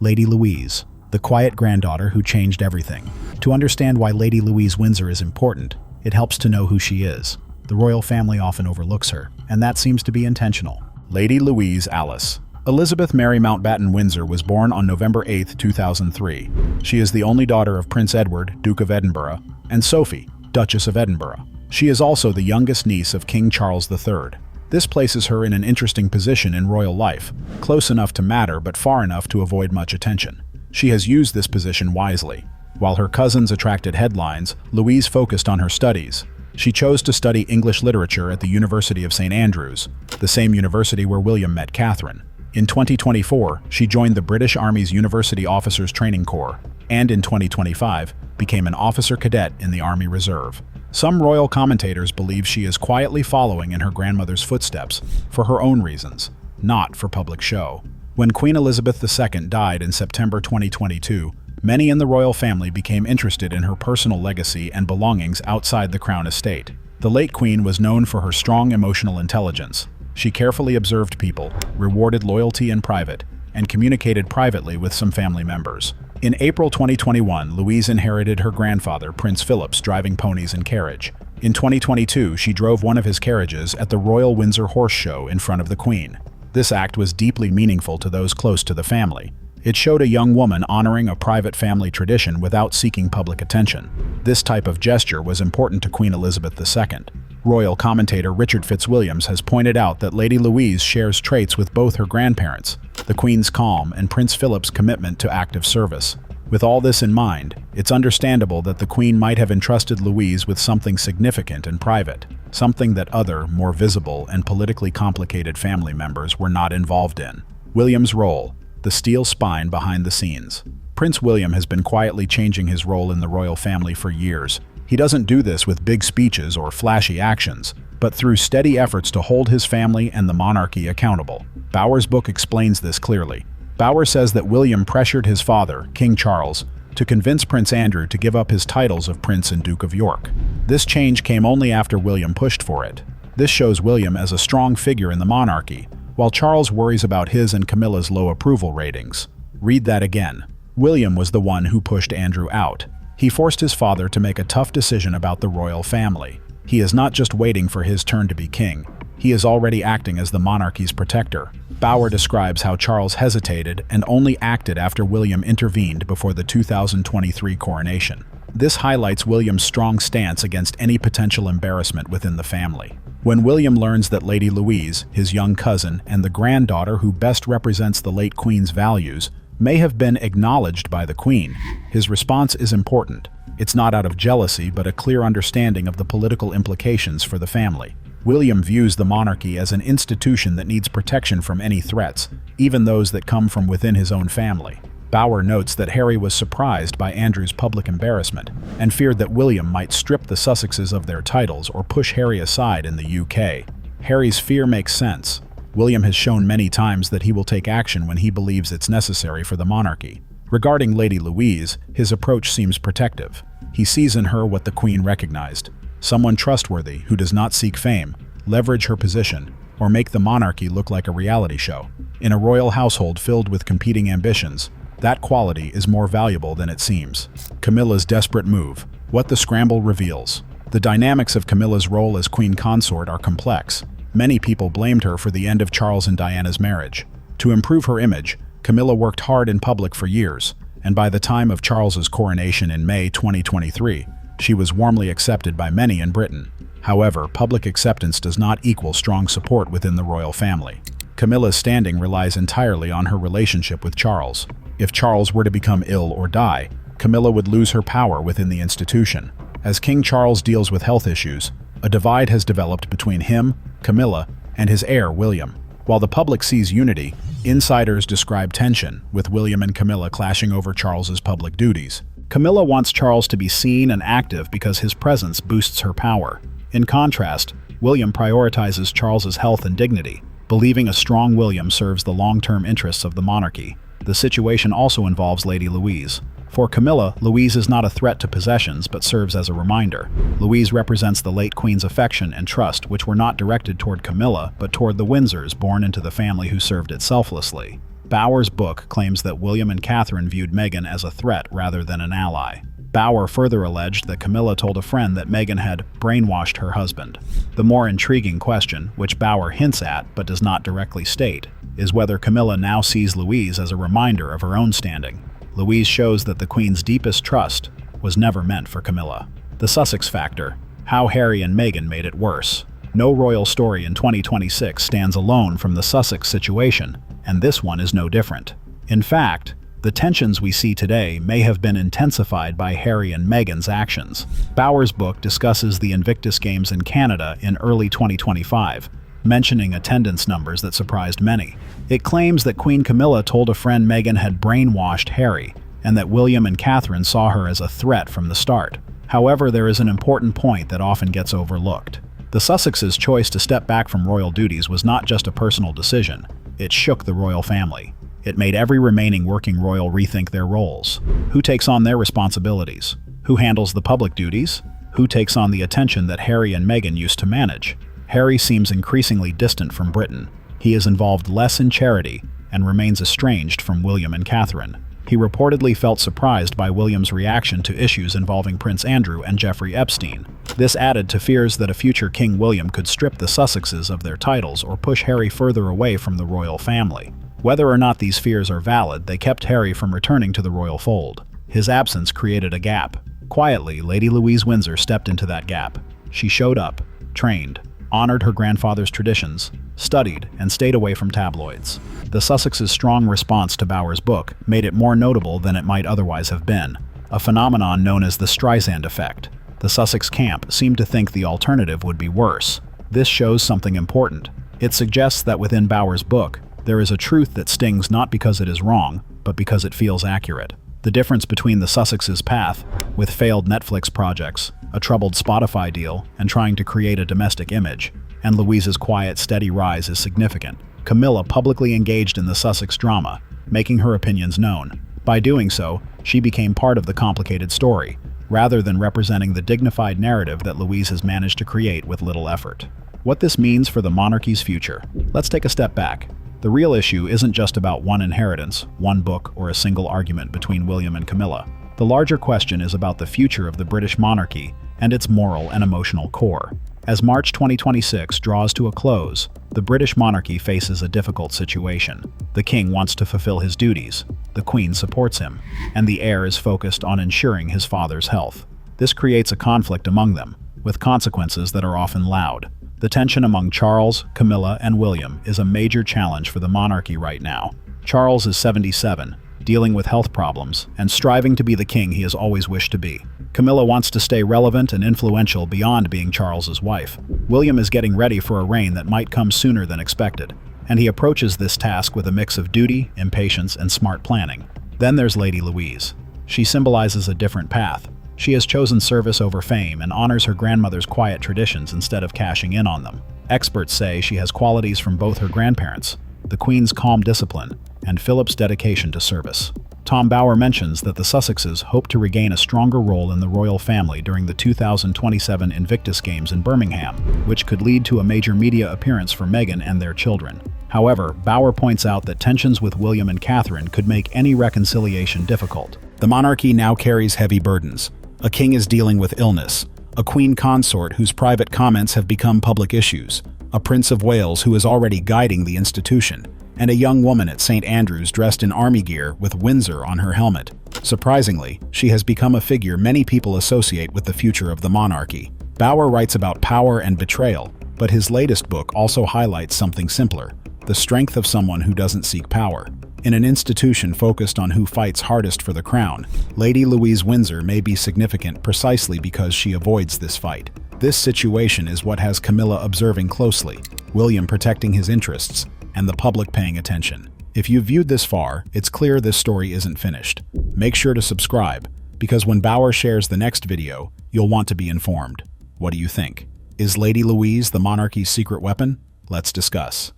Lady Louise, the quiet granddaughter who changed everything. To understand why Lady Louise Windsor is important, it helps to know who she is. The royal family often overlooks her, and that seems to be intentional. Lady Louise Alice. Elizabeth Mary Mountbatten Windsor was born on November 8, 2003. She is the only daughter of Prince Edward, Duke of Edinburgh, and Sophie, Duchess of Edinburgh. She is also the youngest niece of King Charles III. This places her in an interesting position in royal life, close enough to matter but far enough to avoid much attention. She has used this position wisely. While her cousins attracted headlines, Louise focused on her studies. She chose to study English literature at the University of St. Andrews, the same university where William met Catherine. In 2024, she joined the British Army's University Officers Training Corps, and in 2025, became an officer cadet in the Army Reserve. Some royal commentators believe she is quietly following in her grandmother's footsteps for her own reasons, not for public show. When Queen Elizabeth II died in September 2022, many in the royal family became interested in her personal legacy and belongings outside the crown estate. The late queen was known for her strong emotional intelligence. She carefully observed people, rewarded loyalty in private, and communicated privately with some family members. In April 2021, Louise inherited her grandfather, Prince Philip's driving ponies and carriage. In 2022, she drove one of his carriages at the Royal Windsor Horse Show in front of the Queen. This act was deeply meaningful to those close to the family. It showed a young woman honoring a private family tradition without seeking public attention. This type of gesture was important to Queen Elizabeth II. Royal commentator Richard Fitzwilliams has pointed out that Lady Louise shares traits with both her grandparents, the Queen's calm and Prince Philip's commitment to active service. With all this in mind, it's understandable that the Queen might have entrusted Louise with something significant and private, something that other, more visible and politically complicated family members were not involved in. William's role, the steel spine behind the scenes. Prince William has been quietly changing his role in the royal family for years. He doesn't do this with big speeches or flashy actions, but through steady efforts to hold his family and the monarchy accountable. Bauer's book explains this clearly. Bauer says that William pressured his father, King Charles, to convince Prince Andrew to give up his titles of Prince and Duke of York. This change came only after William pushed for it. This shows William as a strong figure in the monarchy, while Charles worries about his and Camilla's low approval ratings. Read that again. William was the one who pushed Andrew out. He forced his father to make a tough decision about the royal family. He is not just waiting for his turn to be king. He is already acting as the monarchy's protector. Bauer describes how Charles hesitated and only acted after William intervened before the 2023 coronation. This highlights William's strong stance against any potential embarrassment within the family. When William learns that Lady Louise, his young cousin and the granddaughter who best represents the late Queen's values, may have been acknowledged by the Queen, his response is important. It's not out of jealousy, but a clear understanding of the political implications for the family. William views the monarchy as an institution that needs protection from any threats, even those that come from within his own family. Bauer notes that Harry was surprised by Andrew's public embarrassment and feared that William might strip the Sussexes of their titles or push Harry aside in the UK. Harry's fear makes sense. William has shown many times that he will take action when he believes it's necessary for the monarchy. Regarding Lady Louise, his approach seems protective. He sees in her what the Queen recognized: someone trustworthy who does not seek fame, leverage her position, or make the monarchy look like a reality show. In a royal household filled with competing ambitions, that quality is more valuable than it seems. Camilla's desperate move. What the scramble reveals. The dynamics of Camilla's role as queen consort are complex. Many people blamed her for the end of Charles and Diana's marriage. To improve her image, Camilla worked hard in public for years, and by the time of Charles's coronation in May 2023, she was warmly accepted by many in Britain. However, public acceptance does not equal strong support within the royal family. Camilla's standing relies entirely on her relationship with Charles. If Charles were to become ill or die, Camilla would lose her power within the institution. As King Charles deals with health issues, a divide has developed between him, Camilla, and his heir, William. While the public sees unity, insiders describe tension, with William and Camilla clashing over Charles's public duties. Camilla wants Charles to be seen and active because his presence boosts her power. In contrast, William prioritizes Charles's health and dignity, believing a strong William serves the long-term interests of the monarchy. The situation also involves Lady Louise. For Camilla, Louise is not a threat to possessions but serves as a reminder. Louise represents the late Queen's affection and trust, which were not directed toward Camilla but toward the Windsors born into the family who served it selflessly. Bower's book claims that William and Catherine viewed Meghan as a threat rather than an ally. Bower further alleged that Camilla told a friend that Meghan had brainwashed her husband. The more intriguing question, which Bower hints at but does not directly state, is whether Camilla now sees Louise as a reminder of her own standing. Louise shows that the Queen's deepest trust was never meant for Camilla. The Sussex factor: how Harry and Meghan made it worse. No royal story in 2026 stands alone from the Sussex situation, and this one is no different. In fact, the tensions we see today may have been intensified by Harry and Meghan's actions. Bower's book discusses the Invictus Games in Canada in early 2025, mentioning attendance numbers that surprised many. It claims that Queen Camilla told a friend Meghan had brainwashed Harry, and that William and Catherine saw her as a threat from the start. However, there is an important point that often gets overlooked. The Sussexes' choice to step back from royal duties was not just a personal decision, it shook the royal family. It made every remaining working royal rethink their roles. Who takes on their responsibilities? Who handles the public duties? Who takes on the attention that Harry and Meghan used to manage? Harry seems increasingly distant from Britain. He is involved less in charity and remains estranged from William and Catherine. He reportedly felt surprised by William's reaction to issues involving Prince Andrew and Jeffrey Epstein. This added to fears that a future King William could strip the Sussexes of their titles or push Harry further away from the royal family. Whether or not these fears are valid, they kept Harry from returning to the royal fold. His absence created a gap. Quietly, Lady Louise Windsor stepped into that gap. She showed up, trained, honored her grandfather's traditions, studied, and stayed away from tabloids. The Sussexes' strong response to Bower's book made it more notable than it might otherwise have been, a phenomenon known as the Streisand effect. The Sussex camp seemed to think the alternative would be worse. This shows something important. It suggests that within Bower's book, there is a truth that stings not because it is wrong, but because it feels accurate. The difference between the Sussexes' path, with failed Netflix projects, a troubled Spotify deal, and trying to create a domestic image, and Louise's quiet, steady rise is significant. Camilla publicly engaged in the Sussex drama, making her opinions known. By doing so, she became part of the complicated story, rather than representing the dignified narrative that Louise has managed to create with little effort. What this means for the monarchy's future. Let's take a step back. The real issue isn't just about one inheritance, one book, or a single argument between William and Camilla. The larger question is about the future of the British monarchy and its moral and emotional core. As March 2026 draws to a close, the British monarchy faces a difficult situation. The king wants to fulfill his duties, the queen supports him, and the heir is focused on ensuring his father's health. This creates a conflict among them, with consequences that are often loud. The tension among Charles, Camilla, and William is a major challenge for the monarchy right now. Charles is 77, dealing with health problems, and striving to be the king he has always wished to be. Camilla wants to stay relevant and influential beyond being Charles's wife. William is getting ready for a reign that might come sooner than expected, and he approaches this task with a mix of duty, impatience, and smart planning. Then there's Lady Louise. She symbolizes a different path. She has chosen service over fame and honors her grandmother's quiet traditions instead of cashing in on them. Experts say she has qualities from both her grandparents, the Queen's calm discipline, and Philip's dedication to service. Tom Bower mentions that the Sussexes hope to regain a stronger role in the royal family during the 2027 Invictus Games in Birmingham, which could lead to a major media appearance for Meghan and their children. However, Bower points out that tensions with William and Catherine could make any reconciliation difficult. The monarchy now carries heavy burdens. A king is dealing with illness, a queen consort whose private comments have become public issues, a Prince of Wales who is already guiding the institution, and a young woman at St. Andrews dressed in army gear with Windsor on her helmet. Surprisingly, she has become a figure many people associate with the future of the monarchy. Bower writes about power and betrayal, but his latest book also highlights something simpler: the strength of someone who doesn't seek power. In an institution focused on who fights hardest for the crown, Lady Louise Windsor may be significant precisely because she avoids this fight. This situation is what has Camilla observing closely, William protecting his interests, and the public paying attention. If you've viewed this far, it's clear this story isn't finished. Make sure to subscribe, because when Bower shares the next video, you'll want to be informed. What do you think? Is Lady Louise the monarchy's secret weapon? Let's discuss.